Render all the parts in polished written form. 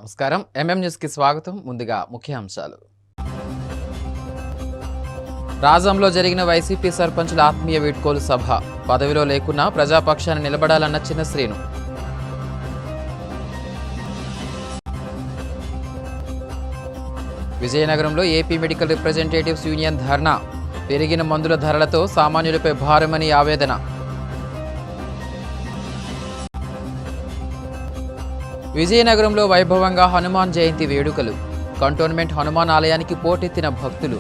నమస్కారం. న్యూస్ కి స్వాగతం. ముందుగా ముఖ్యాంశాలు. రాజంలో జరిగిన వైసీపీ సర్పంచుల ఆత్మీయ వీడ్కోలు సభ. పదవిలో లేకున్నా ప్రజాపక్షాన్ని నిలబడాలన్న చిన్న శ్రీను. విజయనగరంలో ఏపీ మెడికల్ రిప్రజెంటేటివ్స్ యూనియన్ ధర్నా. పెరిగిన మందుల ధరలతో సామాన్యులపై భారమని ఆవేదన. విజయనగరంలో వైభవంగా హనుమాన్ జయంతి వేడుకలు. కంటోన్మెంట్ హనుమాన్ ఆలయానికి పోటెత్తిన భక్తులు.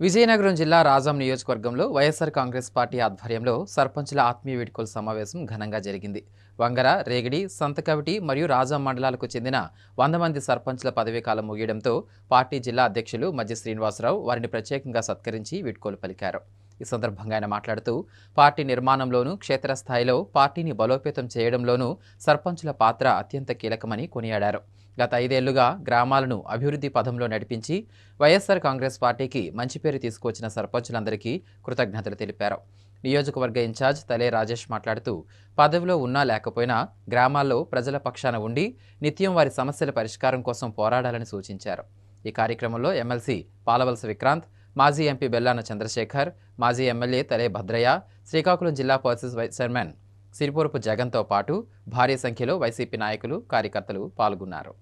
విజయనగరం జిల్లా రాజం నియోజకవర్గంలో వైఎస్ఆర్ కాంగ్రెస్ పార్టీ ఆధ్వర్యంలో సర్పంచుల ఆత్మీయ వీడ్కోలు సమావేశం ఘనంగా జరిగింది. వంగర, రేగిడి, సంతకవిటి మరియు రాజం మండలాలకు చెందిన 100 మంది సర్పంచుల పదవీకాలం ముగియడంతో పార్టీ జిల్లా అధ్యక్షులు మధ్య శ్రీనివాసరావు వారిని ప్రత్యేకంగా సత్కరించి వీడ్కోలు పలికారు. ఈ సందర్భంగా ఆయన మాట్లాడుతూ పార్టీ నిర్మాణంలోనూ క్షేత్రస్థాయిలో పార్టీని బలోపేతం చేయడంలోనూ సర్పంచుల పాత్ర అత్యంత కీలకమని కొనియాడారు. గత 5 ఏళ్లుగా గ్రామాలను అభివృద్ధి పథంలో నడిపించి వైఎస్ఆర్ కాంగ్రెస్ పార్టీకి మంచి పేరు తీసుకువచ్చిన సర్పంచులందరికీ కృతజ్ఞతలు తెలిపారు. నియోజకవర్గ ఇన్ఛార్జ్ తలే రాజేష్ మాట్లాడుతూ పదవిలో ఉన్నా లేకపోయినా గ్రామాల్లో ప్రజల పక్షాన ఉండి నిత్యం వారి సమస్యల పరిష్కారం కోసం పోరాడాలని సూచించారు. ఈ కార్యక్రమంలో ఎమ్మెల్సీ పాలవలస విక్రాంత్, మాజీ ఎంపీ బెల్లాన చంద్రశేఖర్, మాజీ ఎమ్మెల్యే తలే భద్రయ్య, శ్రీకాకుళం జిల్లా పరిషత్ వైస్ చైర్మన్ సిరిపురపు జగన్తో పాటు భారీ సంఖ్యలో వైసీపీ నాయకులు, కార్యకర్తలు పాల్గొన్నారు.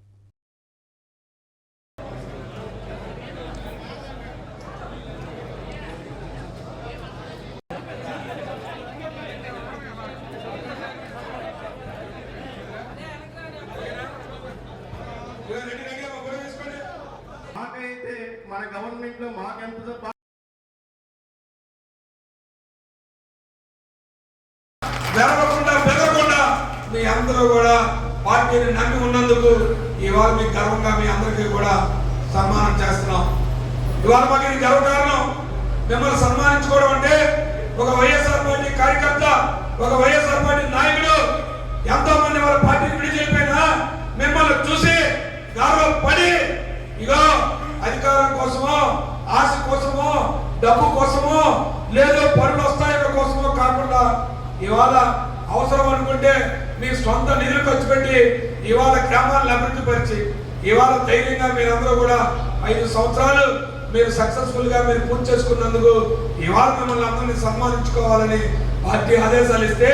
మాకైతే మన గవర్నమెంట్ లో మాకెంత పెరగకుండా మీ అందరూ కూడా పార్టీని నమ్మి ఉన్నందుకు ఇవాళ మీకు గర్వంగా మీ అందరికీ కూడా సన్మానం చేస్తున్నాం. ఇవాళ మాకు ఇది గర్వకారణం. మిమ్మల్ని సన్మానించుకోవడం అంటే ఒక వైఎస్ఆర్ పార్టీ కార్యకర్త, ఒక వైఎస్ఆర్ పార్టీ నాయకుడు ఎంతో మంది వాళ్ళ పార్టీని విడిచిపోయినా మిమ్మల్ని చూసి గర్వపడి ఇగో అధికారం కోసమో, ఆశ కోసమో, డబ్బు కోసమో, లేదు పనులు వస్తాయో కోసమో కాకుండా ఇవాళ అవసరం అనుకుంటే మీ సొంత నిధులు ఖర్చు పెట్టి ఇవాళ గ్రామాలను అభివృద్ధి పరిచి ఇవాళ ధైర్యంగా మీరందరూ కూడా 5 సంవత్సరాలు మీరు సక్సెస్ఫుల్ గా మీరు పూర్తి చేసుకున్నందుకు ఇవాళ మిమ్మల్ని అందరినీ సన్మానించుకోవాలని పార్టీ ఆదేశాలు ఇస్తే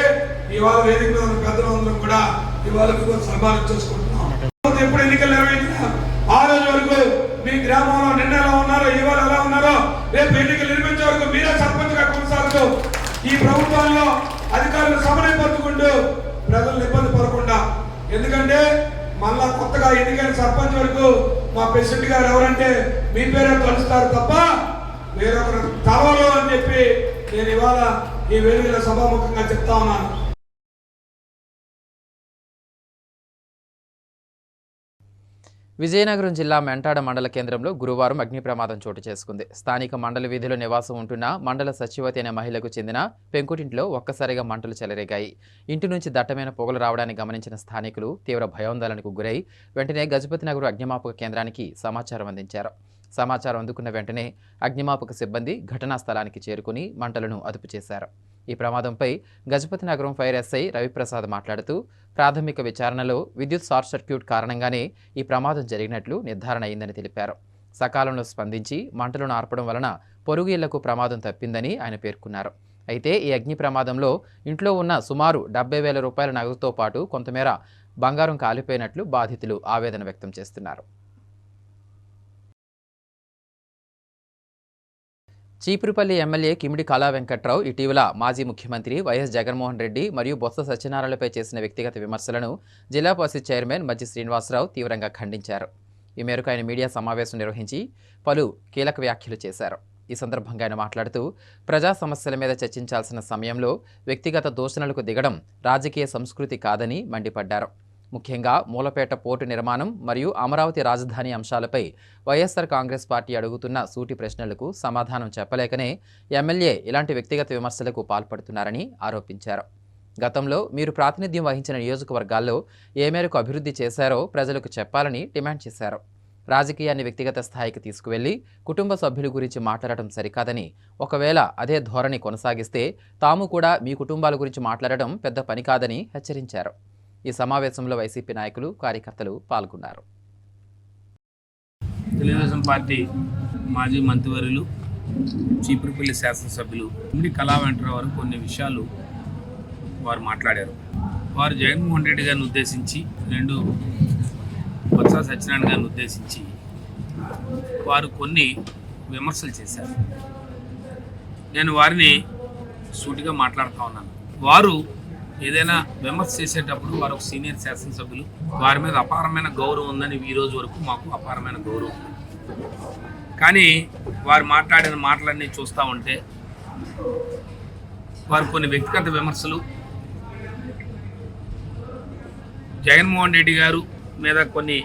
ఇవాళ వేదిక మీద ఉన్న పెద్దలందరం కూడా ఇవాళ సన్మానం చేసుకుంటున్నాం. ఎప్పుడు ఎన్నికలు నిర్వహించినా ఆ రోజు వరకు మీ గ్రామంలో నిన్న ఎలా ఉన్నారో, ఇవాళ ఎలా ఉన్నారో, రేపు ఎన్నికలు నిర్మించే వరకు మీరే సర్పంచ్గా కొనసాగుతూ ఈ ప్రభుత్వంలో అధికారులు సమన్వయపరుచుకుంటూ ప్రజలను ఇబ్బంది పడకుండా, ఎందుకంటే మళ్ళా కొత్తగా ఎన్నికైన సర్పంచ్ వరకు మా ప్రెసిడెంట్ గారు ఎవరంటే మీ పేరే తలుస్తారు తప్ప వేరొకరు తలవరు అని చెప్పి నేను ఇవాళ ఈ వేదికలో సభాముఖంగా చెప్తా ఉన్నాను. విజయనగరం జిల్లా మెంటాడ మండల కేంద్రంలో గురువారం అగ్ని ప్రమాదం చోటు చేసుకుంది. స్థానిక మండల వీధిలో నివాసం ఉంటున్న మండల సచివతి అనే మహిళకు చెందిన పెంకుటింట్లో ఒక్కసారిగా మంటలు చెలరేగాయి. ఇంటి నుంచి దట్టమైన పొగలు రావడాన్ని గమనించిన స్థానికులు తీవ్ర భయాందోళనకు గురై వెంటనే గజపతి నగర్ అగ్నిమాపక కేంద్రానికి సమాచారం అందించారు. సమాచారం అందుకున్న వెంటనే అగ్నిమాపక సిబ్బంది ఘటనా స్థలానికి చేరుకుని మంటలను అదుపు చేశారు. ఈ ప్రమాదంపై గజపతి నగరం ఫైర్ ఎస్ఐ రవిప్రసాద్ మాట్లాడుతూ ప్రాథమిక విచారణలో విద్యుత్ షార్ట్ సర్క్యూట్ కారణంగానే ఈ ప్రమాదం జరిగినట్లు నిర్ధారణ అయిందని తెలిపారు. సకాలంలో స్పందించి మంటలను ఆర్పడం వలన పొరుగు ఇళ్లకు ప్రమాదం తప్పిందని ఆయన పేర్కొన్నారు. అయితే ఈ అగ్ని ప్రమాదంలో ఇంట్లో ఉన్న సుమారు 70,000 రూపాయల నగదుతో పాటు కొంతమేర బంగారం కాలిపోయినట్లు బాధితులు ఆవేదన వ్యక్తం చేస్తున్నారు. చీపురుపల్లి ఎమ్మెల్యే కిమిడి కళా వెంకట్రావు ఇటీవల మాజీ ముఖ్యమంత్రి వైఎస్ జగన్మోహన్ రెడ్డి మరియు బొత్స సత్యనారాయణలపై చేసిన వ్యక్తిగత విమర్శలను జిల్లా పరిషత్ చైర్మన్ మధ్య శ్రీనివాసరావు తీవ్రంగా ఖండించారు. ఈ మేరకు ఆయన మీడియా సమావేశం నిర్వహించి పలు కీలక వ్యాఖ్యలు చేశారు. ఈ సందర్భంగా ఆయన మాట్లాడుతూ ప్రజా సమస్యల మీద చర్చించాల్సిన సమయంలో వ్యక్తిగత దూషణలకు దిగడం రాజకీయ సంస్కృతి కాదని మండిపడ్డారు. ముఖ్యంగా మూలపేట పోర్టు నిర్మాణం మరియు అమరావతి రాజధాని అంశాలపై వైఎస్ఆర్ కాంగ్రెస్ పార్టీ అడుగుతున్న సూటి ప్రశ్నలకు సమాధానం చెప్పలేకనే ఎమ్మెల్యే ఇలాంటి వ్యక్తిగత విమర్శలకు పాల్పడుతున్నారని ఆరోపించారు. గతంలో మీరు ప్రాతినిధ్యం వహించిన నియోజకవర్గాల్లో ఏ మేరకు అభివృద్ధి చేశారో ప్రజలకు చెప్పాలని డిమాండ్ చేశారు. రాజకీయాన్ని వ్యక్తిగత స్థాయికి తీసుకువెళ్లి కుటుంబ సభ్యుల గురించి మాట్లాడటం సరికాదని, ఒకవేళ అదే ధోరణి కొనసాగిస్తే తాము కూడా మీ కుటుంబాల గురించి మాట్లాడటం పెద్ద పని కాదని హెచ్చరించారు. ఈ సమావేశంలో వైసీపీ నాయకులు, కార్యకర్తలు పాల్గొన్నారు. తెలుగుదేశం పార్టీ మాజీ మంత్రివర్యులు, చీపురుపల్లి శాసనసభ్యులు కళా వెంకటరావు వారు కొన్ని విషయాలు వారు మాట్లాడారు. వారు జగన్మోహన్ రెడ్డి గారిని ఉద్దేశించి, బొత్స సత్యనారాయణ గారిని ఉద్దేశించి వారు కొన్ని విమర్శలు చేశారు. నేను వారిని సూటిగా మాట్లాడుతూ ఉన్నాను. వారు ఏదైనా విమర్శ చేసేటప్పుడు వారు ఒక సీనియర్ శాసనసభ్యులు, వారి మీద అపారమైన గౌరవం ఉందని ఈ రోజు వరకు మాకు అపారమైన గౌరవం ఉంది. కానీ వారు మాట్లాడిన మాటలన్నీ చూస్తూ ఉంటే వారు కొన్ని వ్యక్తిగత విమర్శలు, జగన్మోహన్ రెడ్డి గారు మీద కొన్ని,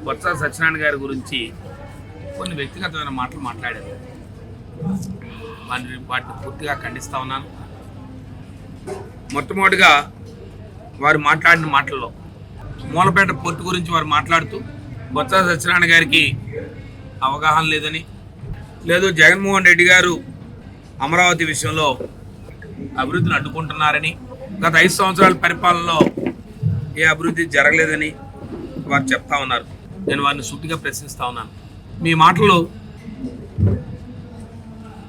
బొత్స సత్యనారాయణ గారి గురించి కొన్ని వ్యక్తిగతమైన మాటలు మాట్లాడారు. వాటిని పూర్తిగా ఖండిస్తూ ఉన్నాను. మొట్టమొదటిగా వారు మాట్లాడిన మాటల్లో మూలపేట పోర్టు గురించి వారు మాట్లాడుతూ బొత్స సత్యనారాయణ గారికి అవగాహన లేదని, లేదు జగన్మోహన్ రెడ్డి గారు అమరావతి విషయంలో అభివృద్ధిని అడ్డుకుంటున్నారని, గత 5 సంవత్సరాల పరిపాలనలో ఏ అభివృద్ధి జరగలేదని వారు చెప్తా ఉన్నారు. నేను వారిని సూటిగా ప్రశ్నిస్తా ఉన్నాను. మీ మాటలు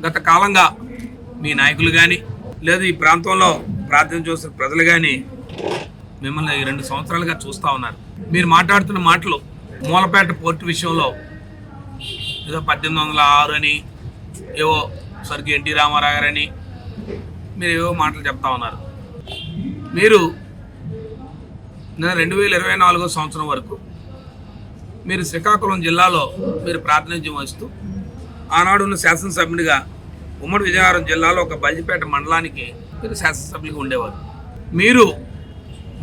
గత కాలంగా మీ నాయకులు కానీ, లేదు ఈ ప్రాంతంలో ప్రార్థన చూసిన ప్రజలు కానీ మిమ్మల్ని 2 సంవత్సరాలుగా చూస్తూ ఉన్నారు. మీరు మాట్లాడుతున్న మాటలు మూలపేట పోర్టు విషయంలో ఏదో 1806 అని, ఏవో స్వర్గీయ ఎన్టీ రామారావు గారని మీరు ఏవో మాటలు చెప్తా ఉన్నారు. మీరు 2024 సంవత్సరం వరకు మీరు శ్రీకాకుళం జిల్లాలో మీరు ప్రాతినిధ్యం వహిస్తూ ఆనాడు ఉన్న శాసనసభ్యుడిగా ఉమ్మడి విజయనగరం జిల్లాలో ఒక బల్జిపేట మండలానికి మీరు శాసనసభ్యులుగా ఉండేవారు. మీరు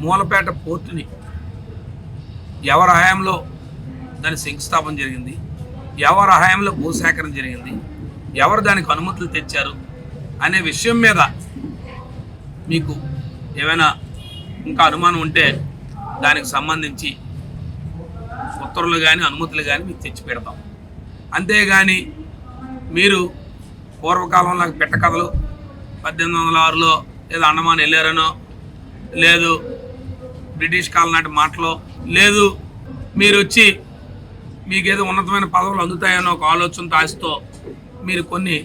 మూలపేట పోర్టుని ఎవరి హయాంలో దాని శంకుస్థాపన జరిగింది, ఎవరి హయాంలో భూసేకరణ జరిగింది, ఎవరు దానికి అనుమతులు తెచ్చారు అనే విషయం మీద మీకు ఏమైనా ఇంకా అనుమానం ఉంటే దానికి సంబంధించి ఉత్తర్వులు కానీ అనుమతులు కానీ మీకు తెచ్చి పెడతాం. అంతేగాని మీరు పూర్వకాలంలో పెట్ట కథలు 1806లో ఏదో అండమాన్ వెళ్ళారనో, లేదు బ్రిటిష్ కాలం నాటి మాటలో, లేదు మీరు వచ్చి మీకేదో ఉన్నతమైన పదవులు అందుతాయనో ఒక ఆలోచనతో ఆశతో మీరు కొన్ని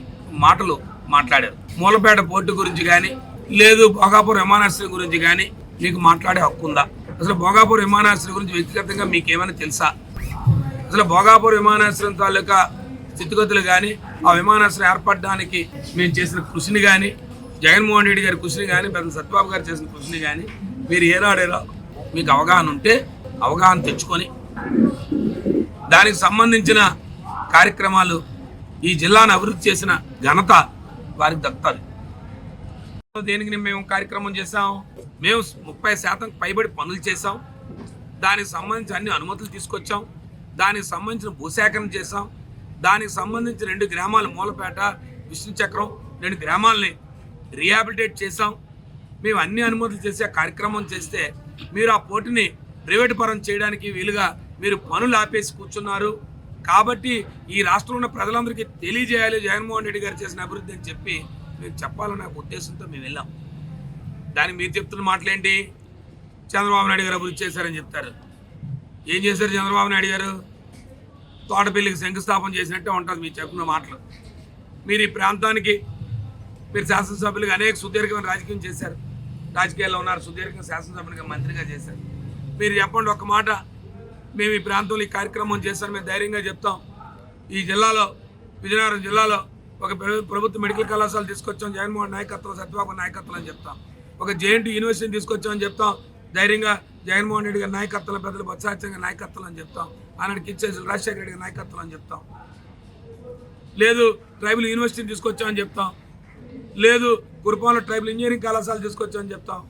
మాటలు మాట్లాడారు. మూలపేట పోర్టు గురించి కానీ, లేదు భోగాపురం విమానాశ్రయం గురించి కానీ మీకు మాట్లాడే హక్కు ఉందా? అసలు భోగాపురం విమానాశ్రయం గురించి వ్యక్తిగతంగా మీకు ఏమైనా తెలుసా? అసలు భోగాపురం విమానాశ్రయం తాలూకా స్థితిగతులు కానీ, ఆ విమానాశ్రయం ఏర్పడడానికి మేము చేసిన కృషిని కానీ, జగన్మోహన్ రెడ్డి గారి కృషిని కానీ, పెద్ద సత్యబాబు గారు చేసిన కృషిని కానీ మీరు ఏనాడేరా మీకు అవగాహన ఉంటే అవగాహన తెచ్చుకొని దానికి సంబంధించిన కార్యక్రమాలు, ఈ జిల్లాను అభివృద్ధి చేసిన ఘనత వారికి దక్కుతుంది. దేనికి మేము కార్యక్రమం చేసాం? మేము 30% పైబడి పనులు చేసాం. దానికి సంబంధించి అన్ని అనుమతులు తీసుకొచ్చాం. దానికి సంబంధించిన భూసేకరణ చేసాం. దానికి సంబంధించి 2 గ్రామాలు మూలపేట, విష్ణుచక్రం 2 గ్రామాలని రీహాబిలిటేట్ చేసాం. మేము అన్ని అనుమతులు చేసే కార్యక్రమం చేస్తే మీరు ఆ పోర్టుని ప్రైవేటు పరం చేయడానికి వీలుగా మీరు పనులు ఆపేసి కూర్చున్నారు. కాబట్టి ఈ రాష్ట్రంలో ఉన్న ప్రజలందరికీ తెలియజేయాలి జగన్మోహన్ రెడ్డి గారు చేసిన అభివృద్ధి అని చెప్పి మీకు చెప్పాలనే ఉద్దేశంతో మేము వెళ్ళాం. దానికి మీరు చెప్తున్న మాటలేంటి? చంద్రబాబు నాయుడు గారు అభివృద్ధి చేశారని చెప్తారు. ఏం చేశారు చంద్రబాబు నాయుడు గారు? తోటపల్లికి శంకుస్థాపన చేసినట్టే ఉంటుంది మీరు చెప్పిన మాటలు. మీరు ఈ ప్రాంతానికి మీరు శాసనసభ్యులుగా అనేక సుదీర్ఘమైన రాజకీయం చేశారు. రాజకీయాల్లో ఉన్నారు, సుదీర్ఘంగా శాసనసభ్యులుగా మంత్రిగా చేశారు. మీరు చెప్పండి ఒక్క మాట, మేము ఈ ప్రాంతంలో ఈ కార్యక్రమం చేస్తాం, మేము ధైర్యంగా చెప్తాం. ఈ జిల్లాలో, విజయనగరం జిల్లాలో ఒక ప్రభుత్వ మెడికల్ కళాశాల తీసుకొచ్చాం జగన్మోహన్ నాయకత్వం, సత్యబాబు నాయకత్వం అని చెప్తాం. ఒక జేఎన్టీ యూనివర్సిటీని తీసుకొచ్చామని చెప్తాం ధైర్యంగా, జగన్మోహన్ రెడ్డి గారి నాయకత్వంలో, పెద్దలు బొత్స సత్యనారాయణ గారి నాయకత్వం అని చెప్తాం. ఆనాడు కిచ్చేసి రాజశేఖర రెడ్డి గారి నాయకత్వం అని చెప్తాం. లేదు ట్రైబల్ యూనివర్సిటీని తీసుకొచ్చామని చెప్తాం. లేదు కురుపాంలో ట్రైబల్ ఇంజనీరింగ్ కళాశాల తీసుకొచ్చామని చెప్తాం.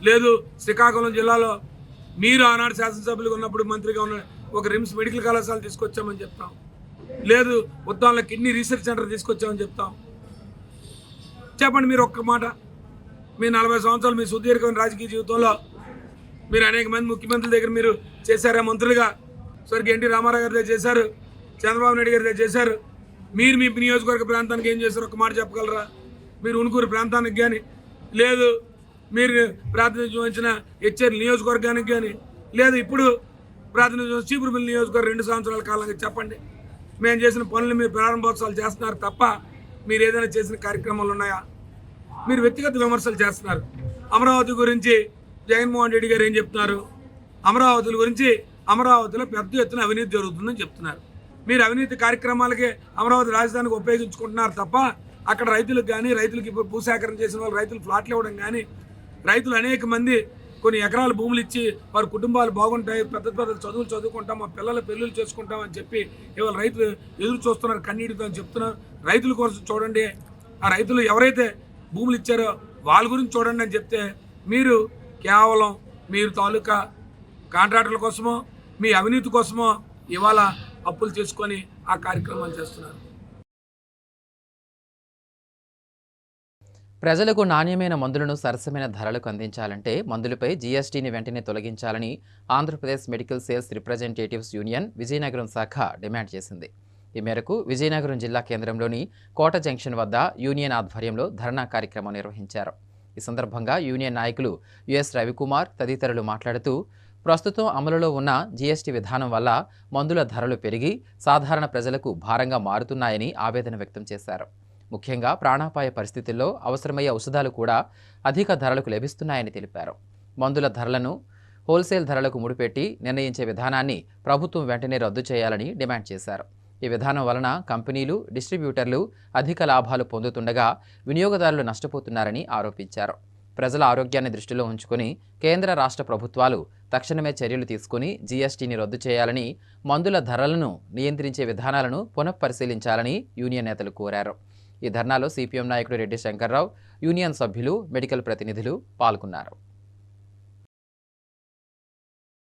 లేదు శ్రీకాకుళం జిల్లాలో మీరు ఆనాడు శాసనసభ్యులుగా ఉన్నప్పుడు మంత్రిగా ఉన్న ఒక రిమ్స్ మెడికల్ కళాశాల తీసుకొచ్చామని చెప్తాం. లేదు ఉత్తరాంలో కిడ్నీ రీసెర్చ్ సెంటర్ తీసుకొచ్చామని చెప్తాం. చెప్పండి మీరు ఒక్క మాట. మీ 40 సంవత్సరాలు మీ సుదీర్ఘమైన రాజకీయ జీవితంలో మీరు అనేక మంది ముఖ్యమంత్రుల దగ్గర మీరు చేశారా మంత్రులుగా? స్వర్గీయ ఎన్టీ రామారావు గారి దగ్గర చేశారు, చంద్రబాబు నాయుడు గారి దగ్గర చేశారు. మీరు మీ నియోజకవర్గ ప్రాంతానికి ఏం చేశారు ఒక మాట చెప్పగలరా? మీరు ఉనుకూరు ప్రాంతానికి కానీ, లేదు మీరు ప్రాతినిధ్యం వహించిన హెచ్ఆర్ నియోజకవర్గానికి కానీ, లేదు ఇప్పుడు ప్రాతినిధ్యం చీపురుపల్లి నియోజకవర్గం 2 సంవత్సరాల కాలంగా చెప్పండి. మేము చేసిన పనులు మీరు ప్రారంభోత్సవాలు చేస్తున్నారు తప్ప మీరు ఏదైనా చేసిన కార్యక్రమాలు ఉన్నాయా? మీరు వ్యక్తిగత విమర్శలు చేస్తున్నారు. అమరావతి గురించి జగన్మోహన్ రెడ్డి గారు ఏం చెప్తున్నారు? అమరావతి గురించి అమరావతిలో పెద్ద ఎత్తున అవినీతి జరుగుతుందని చెప్తున్నారు. మీరు అవినీతి కార్యక్రమాలకి అమరావతి రాజధానికి ఉపయోగించుకుంటున్నారు తప్ప అక్కడ రైతులకు కానీ, రైతులకి ఇప్పుడు భూసేకరణ చేసిన వాళ్ళు రైతులు ఫ్లాట్లు ఇవ్వడం కానీ, రైతులు అనేక మంది కొన్ని ఎకరాల భూములు ఇచ్చి వారి కుటుంబాలు బాగుంటాయి, పెద్ద పెద్ద చదువులు చదువుకుంటాం, మా పిల్లల పెళ్ళిళ్ళు చేసుకుంటాం అని చెప్పి ఇవాళ రైతులు ఎదురు చూస్తున్నారు కన్నీటితో అని చెప్తున్నారు. రైతుల కోసం చూడండి, ఆ రైతులు ఎవరైతే భూములు ఇచ్చారో వాళ్ళ గురించి చూడండి అని చెప్తే మీరు కేవలం మీరు తాలూకా కాంట్రాక్టర్ల కోసమో మీ అవినీతి కోసమో ఇవాళ అప్పులు చేసుకొని ఆ కార్యక్రమాలు చేస్తున్నారు. ప్రజలకు నాణ్యమైన మందులను సరసమైన ధరలకు అందించాలంటే మందులపై జీఎస్టీని వెంటనే తొలగించాలని Andhra Pradesh medical sales representatives union Vizianagaram శాఖ డిమాండ్ చేసింది. ఈ మేరకు విజయనగరం జిల్లా కేంద్రంలోని కోట జంక్షన్ వద్ద యూనియన్ ఆధ్వర్యంలో ధర్నా కార్యక్రమం నిర్వహించారు. ఈ సందర్భంగా యూనియన్ నాయకులు యుఎస్ రవికుమార్ తదితరులు మాట్లాడుతూ ప్రస్తుతం అమలులో ఉన్న జీఎస్టీ విధానం వల్ల మందుల ధరలు పెరిగి సాధారణ ప్రజలకు భారంగా మారుతున్నాయని ఆవేదన వ్యక్తం చేశారు. ముఖ్యంగా ప్రాణాపాయ పరిస్థితుల్లో అవసరమయ్యే ఔషధాలు కూడా అధిక ధరలకు లభిస్తున్నాయని తెలిపారు. మందుల ధరలను హోల్సేల్ ధరలకు ముడిపెట్టి నిర్ణయించే విధానాన్ని ప్రభుత్వం వెంటనే రద్దు చేయాలని డిమాండ్ చేశారు. ఈ విధానం వలన కంపెనీలు, డిస్ట్రిబ్యూటర్లు అధిక లాభాలు పొందుతుండగా వినియోగదారులు నష్టపోతున్నారని ఆరోపించారు. ప్రజల ఆరోగ్యాన్ని దృష్టిలో ఉంచుకుని కేంద్ర రాష్ట్ర ప్రభుత్వాలు తక్షణమే చర్యలు తీసుకుని జీఎస్టీని రద్దు చేయాలని, మందుల ధరలను నియంత్రించే విధానాలను పునఃపరిశీలించాలని యూనియన్ నేతలు కోరారు. ఈ ధర్నాలో సిపిఎం నాయకుడు రెడ్డి శంకర్రావు, యూనియన్ సభ్యులు, మెడికల్ ప్రతినిధులు పాల్గొన్నారు.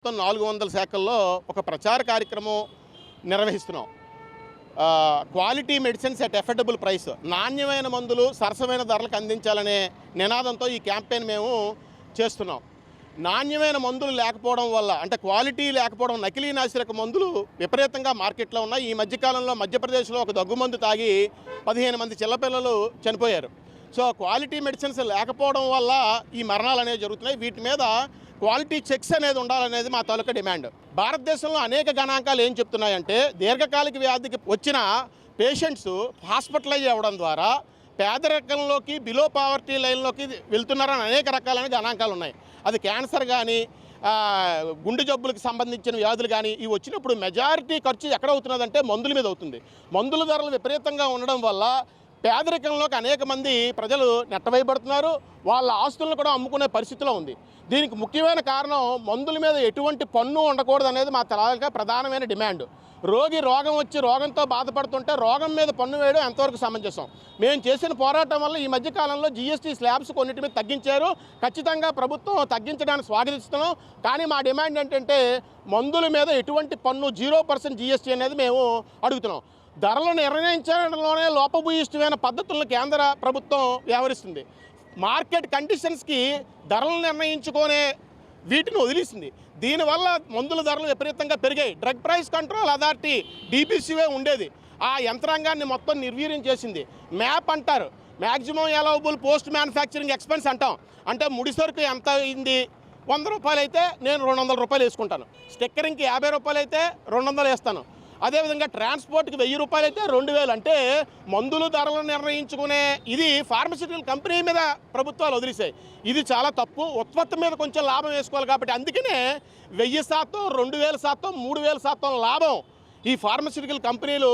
400 శాఖల్లో ఒక ప్రచార కార్యక్రమం నిర్వహిస్తున్నాం. Quality medicines at affordable price, నాణ్యమైన మందులు సరసమైన ధరలకు అందించాలనే నినాదంతో ఈ క్యాంపెయిన్ మేము చేస్తున్నాం. నాణ్యమైన మందులు లేకపోవడం వల్ల, అంటే క్వాలిటీ లేకపోవడం, నకిలీ నాసిరక మందులు విపరీతంగా మార్కెట్లో ఉన్నాయి. ఈ మధ్యకాలంలో మధ్యప్రదేశ్లో ఒక దగ్గుమందు తాగి 15 మంది చిన్నపిల్లలు చనిపోయారు. సో క్వాలిటీ మెడిసిన్స్ లేకపోవడం వల్ల ఈ మరణాలు అనేవి జరుగుతున్నాయి. వీటి మీద క్వాలిటీ చెక్స్ అనేది ఉండాలనేది మా తాలూకా డిమాండ్. భారతదేశంలో అనేక గణాంకాలు ఏం చెప్తున్నాయంటే, దీర్ఘకాలిక వ్యాధికి వచ్చిన పేషెంట్స్ హాస్పిటలైజ్ అవ్వడం ద్వారా పేదరికంలోకి, బిలో పావర్టీ లైన్లోకి వెళ్తున్నారని అనేక రకాలైన గణాంకాలు ఉన్నాయి. అది క్యాన్సర్ కానీ, గుండె జబ్బులకు సంబంధించిన వ్యాధులు కానీ ఇవి వచ్చినప్పుడు మెజారిటీ ఖర్చు ఎక్కడ అవుతున్నదంటే మందుల మీద అవుతుంది. మందుల ధరలు విపరీతంగా ఉండడం వల్ల పేదరికంలోకి అనేక మంది ప్రజలు నెట్టవేయబడుతున్నారు. వాళ్ళ ఆస్తులను కూడా అమ్ముకునే పరిస్థితిలో ఉంది. దీనికి ముఖ్యమైన కారణం మందుల మీద ఎటువంటి పన్ను ఉండకూడదు అనేది మా తరగా ప్రధానమైన డిమాండ్. రోగం వచ్చి రోగంతో బాధపడుతుంటే రోగం మీద పన్ను వేయడం ఎంతవరకు సమంజసం? మేము చేసిన పోరాటం వల్ల ఈ మధ్యకాలంలో జీఎస్టీ స్లాబ్స్ కొన్నిటి మీద తగ్గించారు. ఖచ్చితంగా ప్రభుత్వం తగ్గించడానికి స్వాగతిస్తున్నాం. కానీ మా డిమాండ్ ఏంటంటే మందుల మీద ఎటువంటి పన్ను 0% జీఎస్టీ అనేది మేము అడుగుతున్నాం. ధరలు నిర్ణయించడంలోనే లోపభూయిష్టమైన పద్ధతులను కేంద్ర ప్రభుత్వం వ్యవహరిస్తుంది. మార్కెట్ కండిషన్స్కి ధరలు నిర్ణయించుకునే వీటిని వదిలేసింది. దీనివల్ల మందుల ధరలు విపరీతంగా పెరిగాయి. Drug price control authority DPCA ఉండేది, ఆ యంత్రాంగాన్ని మొత్తం నిర్వీర్యం చేసింది. మ్యాప్ అంటారు, maximum allowable post manufacturing expense అంటాం. అంటే ముడి సరుకు ఎంత అయింది, 100 రూపాయలు అయితే నేను 200 రూపాయలు వేసుకుంటాను. స్టిక్కరింగ్కి 50 రూపాయలు అయితే 200 వేస్తాను. అదేవిధంగా ట్రాన్స్పోర్ట్కి 1000 రూపాయలు అయితే 2000. అంటే మందులు ధరలు నిర్ణయించుకునే ఇది ఫార్మస్యూటికల్ కంపెనీ మీద ప్రభుత్వాలు వదిలేసాయి. ఇది చాలా తప్పు. ఉత్పత్తి మీద కొంచెం లాభం వేసుకోవాలి కాబట్టి అందుకనే 1000%, 2000%, 3000% లాభం ఈ ఫార్మస్యూటికల్ కంపెనీలు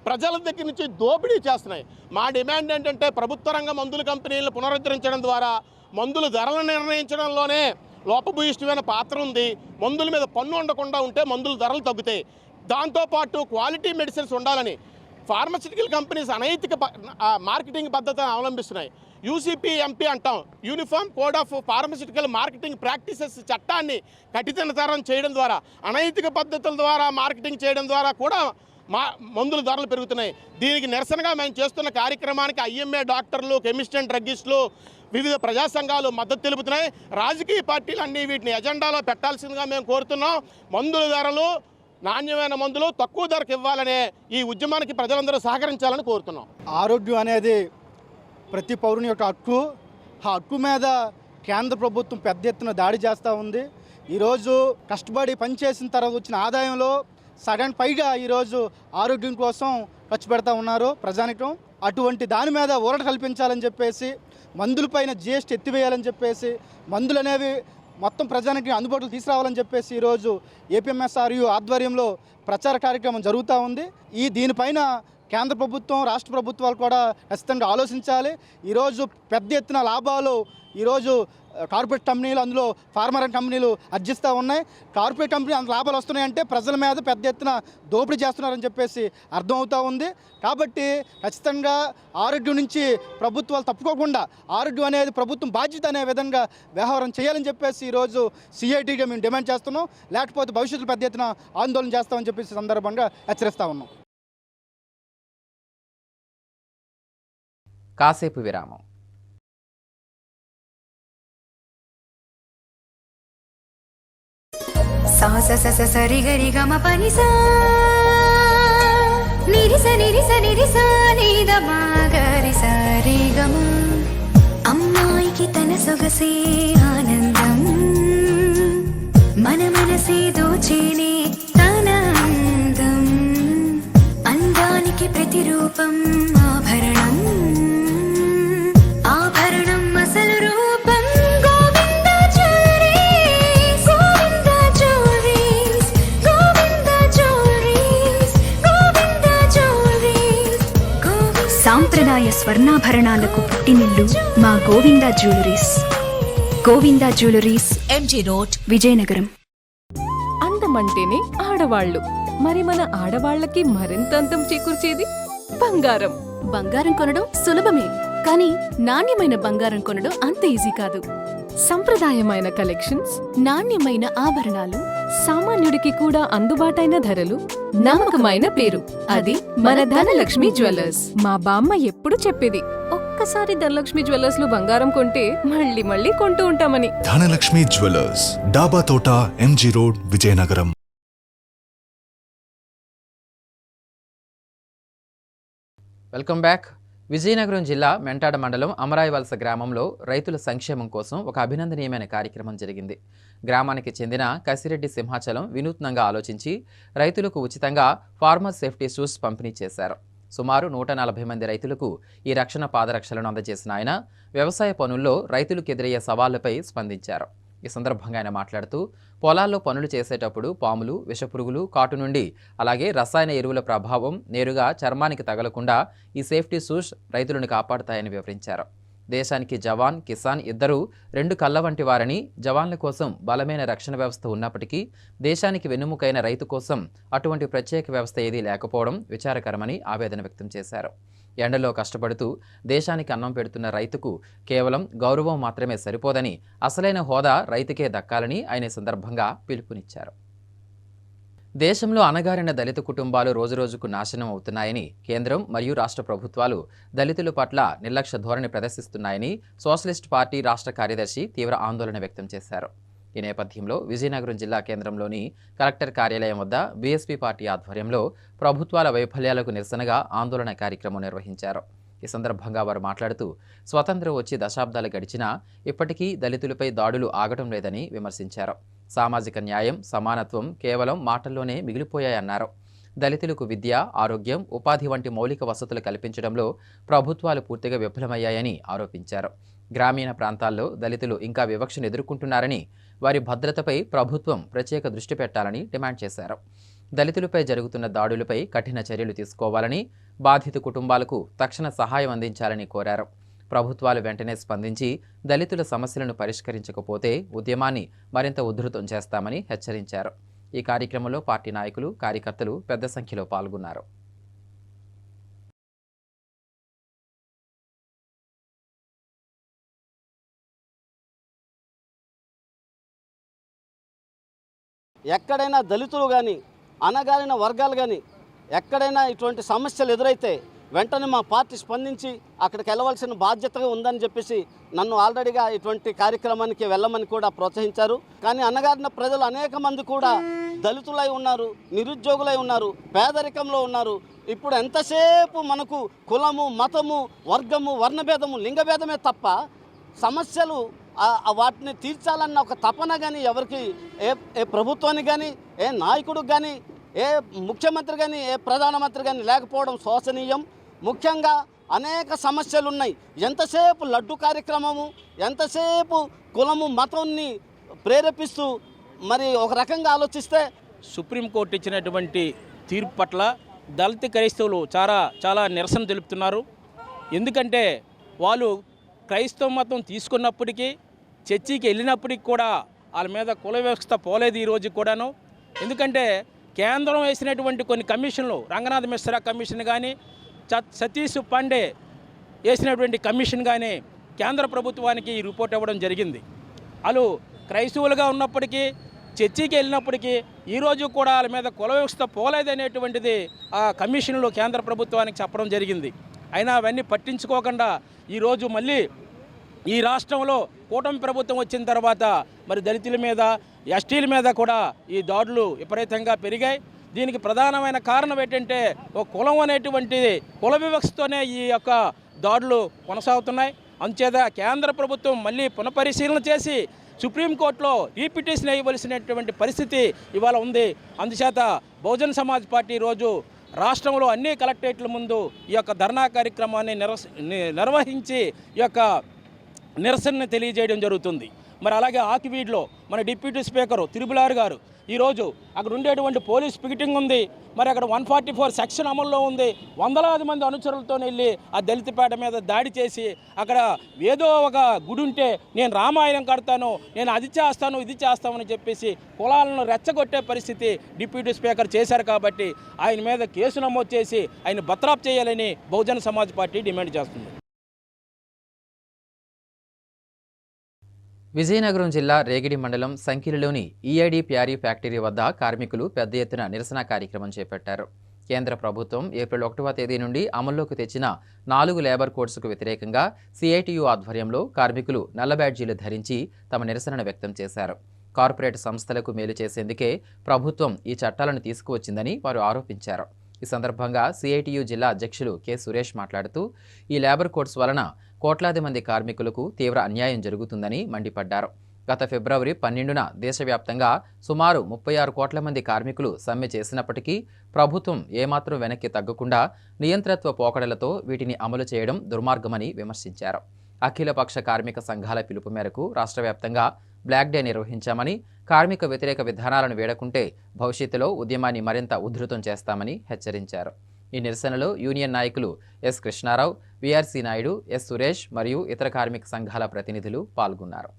ప్రజల దగ్గర నుంచి దోపిడీ చేస్తున్నాయి. మా డిమాండ్ ఏంటంటే ప్రభుత్వ రంగ మందుల కంపెనీలను పునరుద్ధరించడం ద్వారా మందుల ధరలను నిర్ణయించడంలోనే లోపభూయిష్టమైన పాత్ర ఉంది. మందుల మీద పన్ను ఉండకుండా ఉంటే మందుల ధరలు తగ్గుతాయి. దాంతోపాటు క్వాలిటీ మెడిసిన్స్ ఉండాలని ఫార్మస్యూటికల్ కంపెనీస్ అనైతిక మార్కెటింగ్ పద్ధతిని అవలంబిస్తున్నాయి. UCPMP అంటాం, uniform code of pharmaceutical marketing practices చట్టాన్ని కఠినతరం చేయడం ద్వారా, అనైతిక పద్ధతుల ద్వారా మార్కెటింగ్ చేయడం ద్వారా కూడా మందుల ధరలు పెరుగుతున్నాయి. దీనికి నిరసనగా మేము చేస్తున్న కార్యక్రమానికి ఐఎంఏ డాక్టర్లు, కెమిస్ట్ అండ్ డ్రగ్గిస్టులు, వివిధ ప్రజా సంఘాలు మద్దతు తెలుపుతున్నాయి. రాజకీయ పార్టీలు అన్నీ వీటిని ఎజెండాలో పెట్టాల్సిందిగా మేము కోరుతున్నాం. మందుల ధరలు, నాణ్యమైన మందులు తక్కువ ధరకు ఇవ్వాలనే ఈ ఉద్యమానికి ప్రజలందరూ సహకరించాలని కోరుతున్నాం. ఆరోగ్యం అనేది ప్రతి పౌరుని యొక్క హక్కు. ఆ హక్కు మీద కేంద్ర ప్రభుత్వం పెద్ద ఎత్తున దాడి చేస్తూ ఉంది. ఈరోజు కష్టపడి పనిచేసిన తర్వాత వచ్చిన ఆదాయంలో సగం పైగా ఈరోజు ఆరోగ్యం కోసం ఖర్చు పెడతా ఉన్నారు ప్రజానికం. అటువంటి దాని మీద ఊరట కల్పించాలని చెప్పేసి, మందులపైన GST ఎత్తివేయాలని చెప్పేసి, మందులు అనేవి మొత్తం ప్రజానికి అందుబాటులో తీసుకురావాలని చెప్పేసి ఈరోజు APMSRU ఆధ్వర్యంలో ప్రచార కార్యక్రమం జరుగుతూ ఉంది. దీనిపైన కేంద్ర ప్రభుత్వం, రాష్ట్ర ప్రభుత్వాలు కూడా ఖచ్చితంగా ఆలోచించాలి. ఈరోజు పెద్ద ఎత్తున లాభాలు ఈరోజు కార్పొరేట్ కంపెనీలు, అందులో ఫార్మర్ కంపెనీలు అర్జిస్తూ ఉన్నాయి. కార్పొరేట్ కంపెనీ అంత లాభాలు వస్తున్నాయంటే ప్రజల మీద పెద్ద ఎత్తున దోపిడీ చేస్తున్నారని చెప్పేసి అర్థమవుతూ ఉంది. కాబట్టి ఖచ్చితంగా ఆరోగ్యం నుంచి ప్రభుత్వాలు తప్పుకోకుండా ఆరోగ్యం అనేది ప్రభుత్వం బాధ్యత అనే విధంగా వ్యవహారం చేయాలని చెప్పేసి ఈరోజు CITగా మేము డిమాండ్ చేస్తున్నాం. లేకపోతే భవిష్యత్తులో పెద్ద ఎత్తున ఆందోళన చేస్తామని చెప్పేసి సందర్భంగా హెచ్చరిస్తూ ఉన్నాం. కాసేపు విరామం. సా స స సరి గరి గమ పని సా నిరిస నిరిస నిరిస నిద మా గరి సరి గమ. అమ్మాయికి తన సొగసే ఆనందం, మన మనసే దోచేనే తన అందం. అందానికి ప్రతిరూపం ఆభరణం, ఆభరణం అసలు రూపం. Govinda jewelleries, Govinda jewelleries, Govinda jewelleries, Govinda jewelleries. సాంప్రదాయ స్వర్ణాభరణాలకు పుట్టినిల్లు మా Govinda jewelleries. Govinda jewelleries, MG road, Vizianagaram. అందమంటేనే ఆడవాళ్ళు, మరి మన ఆడవాళ్ళకి మరింత అందం చేకూర్చేది బంగారం. బంగారం కొనడం సులభమే, కానీ నాణ్యమైన బంగారం కొనడం అంత ఈజీ కాదు. సంప్రదాయమైన కలెక్షన్స్, నాణ్యమైన ఆభరణాలు, సామాన్యుడికి కూడా అందుబాటైన ధరలు, నమ్మకమైన పేరు, అది మన ధనలక్ష్మి జ్యువెలర్స్. మా బామ్మ ఎప్పుడు చెప్పేది, ఒక్కసారి ధనలక్ష్మి జ్యువెలర్స్ లో బంగారం కొంటే మళ్ళీ మళ్ళీ కొంటూ ఉంటామని. ధనలక్ష్మి జ్యువెలర్స్, డాబా తోట, MG road, Vizianagaram. Welcome back. Vizianagaram జిల్లా మెంటాడ మండలం అమరాయవలస గ్రామంలో రైతుల సంక్షేమం కోసం ఒక అభినందనీయమైన కార్యక్రమం జరిగింది. గ్రామానికి చెందిన కసిరెడ్డి సింహాచలం వినూత్నంగా ఆలోచించి రైతులకు ఉచితంగా ఫార్మర్ సేఫ్టీ షూస్ పంపిణీ చేశారు. సుమారు 140 మంది రైతులకు ఈ రక్షణ పాదరక్షలను అందజేసిన ఆయన వ్యవసాయ పనుల్లో రైతులకు ఎదురయ్యే సవాళ్లపై స్పందించారు. ఈ సందర్భంగా ఆయన మాట్లాడుతూ, పొలాల్లో పనులు చేసేటప్పుడు పాములు, విషపురుగులు కాటు నుండి, అలాగే రసాయన ఎరువుల ప్రభావం నేరుగా చర్మానికి తగలకుండా ఈ సేఫ్టీ షూస్ రైతులను కాపాడుతాయని వివరించారు. దేశానికి జవాన్, కిసాన్ ఇద్దరూ 2 కళ్ళ వంటి వారని, జవాన్ల కోసం బలమైన రక్షణ వ్యవస్థ ఉన్నప్పటికీ దేశానికి వెన్నుముకైన రైతు కోసం అటువంటి ప్రత్యేక వ్యవస్థ ఏదీ లేకపోవడం విచారకరమని ఆవేదన వ్యక్తం చేశారు. ఎండలో కష్టపడుతూ దేశానికి అన్నం పెడుతున్న రైతుకు కేవలం గౌరవం మాత్రమే సరిపోదని, అసలైన హోదా రైతుకే దక్కాలని ఆయన సందర్భంగా పిలుపునిచ్చారు. దేశంలో అణగారిన దళిత కుటుంబాలు రోజురోజుకు నాశనం అవుతున్నాయని, కేంద్రం మరియు రాష్ట్ర ప్రభుత్వాలు దళితుల పట్ల నిర్లక్ష్య ధోరణి ప్రదర్శిస్తున్నాయని సోషలిస్ట్ పార్టీ రాష్ట్ర కార్యదర్శి తీవ్ర ఆందోళన వ్యక్తం చేశారు. ఈ నేపథ్యంలో విజయనగరం జిల్లా కేంద్రంలోని కలెక్టర్ కార్యాలయం వద్ద బీఎస్పీ పార్టీ ఆధ్వర్యంలో ప్రభుత్వాల వైఫల్యాలకు నిరసనగా ఆందోళన కార్యక్రమం నిర్వహించారు. ఈ సందర్భంగా వారు మాట్లాడుతూ, స్వతంత్రం వచ్చి దశాబ్దాలు గడిచినా ఇప్పటికీ దళితులపై దాడులు ఆగటం లేదని విమర్శించారు. సామాజిక న్యాయం, సమానత్వం కేవలం మాటల్లోనే మిగిలిపోయాయన్నారు. దళితులకు విద్య, ఆరోగ్యం, ఉపాధి వంటి మౌలిక వసతులు కల్పించడంలో ప్రభుత్వాలు పూర్తిగా విఫలమయ్యాయని ఆరోపించారు. గ్రామీణ ప్రాంతాల్లో దళితులు ఇంకా వివక్షను ఎదుర్కొంటున్నారని, వారి భద్రతపై ప్రభుత్వం ప్రత్యేక దృష్టి పెట్టాలని డిమాండ్ చేశారు. దళితులపై జరుగుతున్న దాడులపై కఠిన చర్యలు తీసుకోవాలని, బాధిత కుటుంబాలకు తక్షణ సహాయం అందించాలని కోరారు. ప్రభుత్వాలు వెంటనే స్పందించి దళితుల సమస్యలను పరిష్కరించకపోతే ఉద్యమాన్ని మరింత ఉధృతం చేస్తామని హెచ్చరించారు. ఈ కార్యక్రమంలో పార్టీ నాయకులు, కార్యకర్తలు పెద్ద సంఖ్యలో పాల్గొన్నారు. ఎక్కడైనా దళితులు కానీ, అణగారిన వర్గాలు కానీ ఎక్కడైనా ఇటువంటి సమస్యలు ఎదురైతే వెంటనే మా పార్టీ స్పందించి అక్కడికి వెళ్ళవలసిన బాధ్యతగా ఉందని చెప్పేసి నన్ను ఆల్రెడీగా ఇటువంటి కార్యక్రమానికి వెళ్ళమని కూడా ప్రోత్సహించారు. కానీ అన్నగారిన ప్రజలు అనేక మంది కూడా దళితులై ఉన్నారు, నిరుద్యోగులై ఉన్నారు, పేదరికంలో ఉన్నారు. ఇప్పుడు ఎంతసేపు మనకు కులము, మతము, వర్గము, వర్ణభేదము, లింగభేదమే తప్ప సమస్యలు వాటిని తీర్చాలన్న ఒక తపన కానీ ఎవరికి ఏ ప్రభుత్వానికి కానీ ఏ నాయకుడికి కానీ ఏ ముఖ్యమంత్రి కానీ ఏ ప్రధానమంత్రి కానీ లేకపోవడం శోచనీయం. ముఖ్యంగా అనేక సమస్యలు ఉన్నాయి. ఎంతసేపు లడ్డు కార్యక్రమము, ఎంతసేపు కులము మతాన్ని ప్రేరేపిస్తూ మరి ఒక రకంగా ఆలోచిస్తే సుప్రీంకోర్టు ఇచ్చినటువంటి తీర్పు పట్ల దళిత క్రైస్తవులు చాలా నిరసన తెలుపుతున్నారు. ఎందుకంటే వాళ్ళు క్రైస్తవ మతం తీసుకున్నప్పటికీ చర్చికి వెళ్ళినప్పటికీ కూడా వాళ్ళ మీద కుల వ్యవస్థ పోలేదు ఈ రోజు కూడాను. ఎందుకంటే కేంద్రం వేసినటువంటి కొన్ని కమిషన్లు, రంగనాథ్ మిశ్రా కమిషన్ కానీ, సతీష్ పాండే వేసినటువంటి కమిషన్ కానీ కేంద్ర ప్రభుత్వానికి ఈ రిపోర్ట్ ఇవ్వడం జరిగింది. వాళ్ళు క్రైస్తవులుగా ఉన్నప్పటికీ చర్చికి వెళ్ళినప్పటికీ ఈరోజు కూడా వాళ్ళ మీద కుల వ్యవస్థ పోలేదనేటువంటిది ఆ కమిషన్లో కేంద్ర ప్రభుత్వానికి చెప్పడం జరిగింది. అయినా అవన్నీ పట్టించుకోకుండా ఈరోజు మళ్ళీ ఈ రాష్ట్రంలో కూటమి ప్రభుత్వం వచ్చిన తర్వాత మరి దళితుల మీద, ఎస్టీల మీద కూడా ఈ దాడులు విపరీతంగా పెరిగాయి. దీనికి ప్రధానమైన కారణం ఏంటంటే ఒక కులం అనేటువంటిది కుల వివక్షతోనే ఈ యొక్క దాడులు కొనసాగుతున్నాయి. అందుచేత కేంద్ర ప్రభుత్వం మళ్ళీ పునఃపరిశీలన చేసి సుప్రీంకోర్టులో రీపిటిషన్ వేయవలసినటువంటి పరిస్థితి ఇవాళ ఉంది. అందుచేత బహుజన్ సమాజ్ పార్టీ రోజు రాష్ట్రంలో అన్ని కలెక్టరేట్ల ముందు ఈ యొక్క ధర్నా కార్యక్రమాన్ని నిర్వహించి ఈ యొక్క నిరసనని తెలియజేయడం జరుగుతుంది. మరి అలాగే ఆకివీడ్లో మన డిప్యూటీ స్పీకరు తిరుమలారు గారు ఈరోజు అక్కడ ఉండేటువంటి పోలీస్ పికెటింగ్ ఉంది. మరి అక్కడ 144 సెక్షన్ అమల్లో ఉంది. వందలాది మంది అనుచరులతో వెళ్ళి ఆ దళితపేట మీద దాడి చేసి అక్కడ ఏదో ఒక గుడి ఉంటే నేను రామాయణం కడతాను, నేను అది చేస్తాను, ఇది చేస్తామని చెప్పేసి కులాలను రెచ్చగొట్టే పరిస్థితి డిప్యూటీ స్పీకర్ చేశారు. కాబట్టి ఆయన మీద కేసు నమోదు చేసి ఆయన బర్తరఫ్ చేయాలని బహుజన్ సమాజ్ పార్టీ డిమాండ్ చేస్తుంది. విజయనగరం జిల్లా రేగిడి మండలం సంకిలిలోని ఈఐడి ప్యారీ ఫ్యాక్టరీ వద్ద కార్మికులు పెద్ద ఎత్తున నిరసన కార్యక్రమం చేపట్టారు. కేంద్ర ప్రభుత్వం ఏప్రిల్ 1వ తేదీ నుండి అమల్లోకి తెచ్చిన 4 లేబర్ కోడ్స్కు వ్యతిరేకంగా సిఐటియు ఆధ్వర్యంలో కార్మికులు నల్ల బ్యాడ్జీలు ధరించి తమ నిరసనను వ్యక్తం చేశారు. కార్పొరేట్ సంస్థలకు మేలు చేసేందుకే ప్రభుత్వం ఈ చట్టాలను తీసుకువచ్చిందని వారు ఆరోపించారు. ఈ సందర్భంగా సిఐటియు జిల్లా అధ్యక్షులు కె సురేష్ మాట్లాడుతూ ఈ లేబర్ కోడ్స్ వలన కోట్లాది మంది కార్మికులకు తీవ్ర అన్యాయం జరుగుతుందని మండిపడ్డారు. గత ఫిబ్రవరి 12న దేశవ్యాప్తంగా సుమారు 36 కోట్ల మంది కార్మికులు సమ్మె చేసినప్పటికీ ప్రభుత్వం ఏమాత్రం వెనక్కి తగ్గకుండా నియంత్రత్వ పోకడలతో వీటిని అమలు చేయడం దుర్మార్గమని విమర్శించారు. అఖిలపక్ష కార్మిక సంఘాల పిలుపు మేరకు రాష్ట్ర వ్యాప్తంగా బ్లాక్ డే నిర్వహించామని, కార్మిక వ్యతిరేక విధానాలను వేడకుంటే భవిష్యత్తులో ఉద్యమాన్ని మరింత ఉధృతం చేస్తామని హెచ్చరించారు. ఈ నిరసనలో యూనియన్ నాయకులు S Krishnarao, VRC Naidu, S Suresh మరియు ఇతర కార్మిక సంఘాల ప్రతినిధులు పాల్గొన్నారు.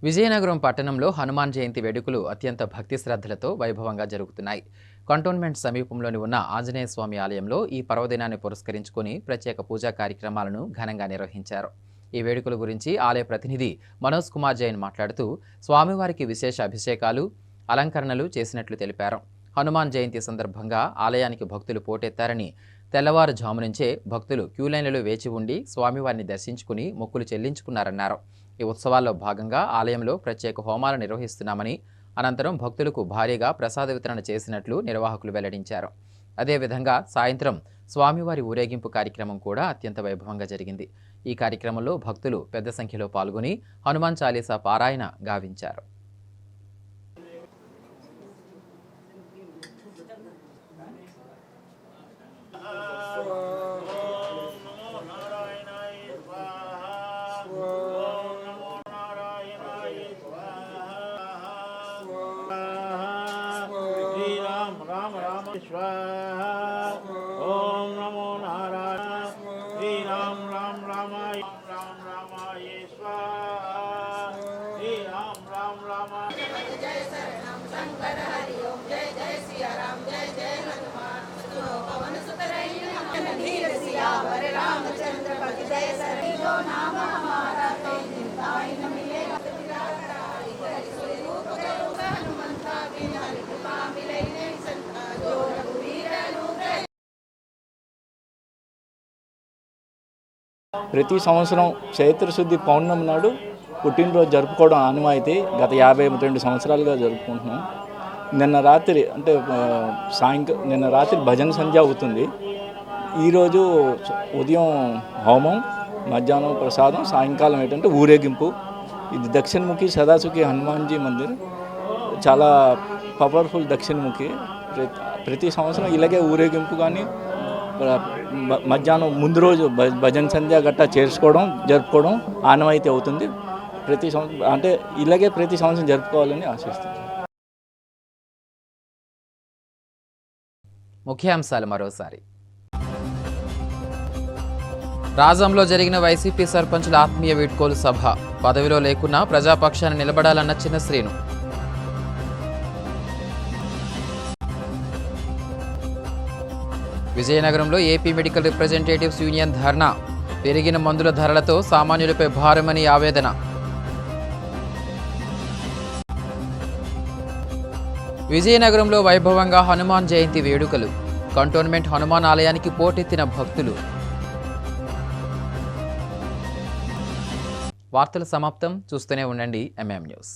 విజయనగరం పట్టణంలో హనుమాన్ జయంతి వేడుకలు అత్యంత భక్తి శ్రద్ధలతో వైభవంగా జరుగుతున్నాయి. కంటోన్మెంట్ సమీపంలోని ఉన్న ఆంజనేయ స్వామి ఆలయంలో ఈ పర్వదినాన్ని పురస్కరించుకొని ప్రత్యేక పూజా కార్యక్రమాలను ఘనంగా నిర్వహించారు. ఈ వేడుకల గురించి ఆలయ ప్రతినిధి మనోజ్ కుమార్ జైన్ మాట్లాడుతూ స్వామివారికి విశేష అభిషేకాలు, అలంకరణలు చేసినట్లు తెలిపారు. హనుమాన్ జయంతి సందర్భంగా ఆలయానికి భక్తులు పోటెత్తారని, తెల్లవారుజాము నుంచే భక్తులు క్యూలైన్లలో వేచి ఉండి స్వామివారిని దర్శించుకుని మొక్కులు చెల్లించుకున్నారన్నారు. ఈ ఉత్సవాల్లో భాగంగా ఆలయంలో ప్రత్యేక హోమాలు నిర్వహిస్తున్నామని, అనంతరం భక్తులకు భారీగా ప్రసాద వితరణ చేసినట్లు నిర్వాహకులు వెల్లడించారు. అదేవిధంగా సాయంత్రం స్వామివారి ఊరేగింపు కార్యక్రమం కూడా అత్యంత వైభవంగా జరిగింది. ఈ కార్యక్రమంలో భక్తులు పెద్ద సంఖ్యలో పాల్గొని హనుమాన్ చాలీసా పారాయణ గావించారు. ఓం నమో నారాయణ శ్రీ రామ రామ రామాయ రామ రామాయ స్వాహ శ్రీ రామ రామ రామాయ జయ శరణం శంకర హరి ఓం జయ జయ సియా రామ జయ జయ హనుమాన్ పవన సుతరై ధీర सियावर रामचंद्र पति जय सरी जो नाम हमारा ते जिंदाई न मिले हनुमंता बिन हरि कृपा ప్రతి సంవత్సరం చైత్ర శుద్ధి పౌర్ణమి నాడు పుట్టినరోజు జరుపుకోవడం ఆనవాయితీ గత 52 సంవత్సరాలుగా జరుపుకుంటున్నాం. నిన్న రాత్రి అంటే నిన్న రాత్రి భజన సంధ్య అవుతుంది. ఈరోజు ఉదయం హోమం, మధ్యాహ్నం ప్రసాదం, సాయంకాలం ఏంటంటే ఊరేగింపు. ఇది దక్షిణముఖి సదాసుఖి హనుమాన్జీ మందిర్, చాలా పవర్ఫుల్ దక్షిణముఖి. ప్రతి సంవత్సరం ఇలాగే ఊరేగింపు కానీ మధ్యాహ్నం ముందు రోజు భజన సంధ్య గట్టా జరుపుకోవడం ఆనవాయితీ అవుతుంది. ప్రతి సంవత్సరం అంటే ఇలాగే ప్రతి సంవత్సరం జరుపుకోవాలని ఆశిస్తున్నాను. ముఖ్యాంశాలు మరోసారి. రాజంలో జరిగిన వైసీపీ సర్పంచుల ఆత్మీయ వీడ్కోలు సభ. పదవిలో లేకున్నా ప్రజాపక్షాన్ని నిలబడాలన్న చిన్న శ్రీను. విజయనగరంలో ఏపీ మెడికల్ రిప్రజెంటేటివ్స్ యూనియన్ ధర్నా. పెరిగిన మందుల ధరలతో సామాన్యులపై భారమని ఆవేదన. విజయనగరంలో వైభవంగా హనుమాన్ జయంతి వేడుకలు. కంటోన్మెంట్ హనుమాన్ ఆలయానికి పోటెత్తిన భక్తులు. వార్తలు సమాప్తం. చూస్తూనే ఉండండి MM న్యూస్.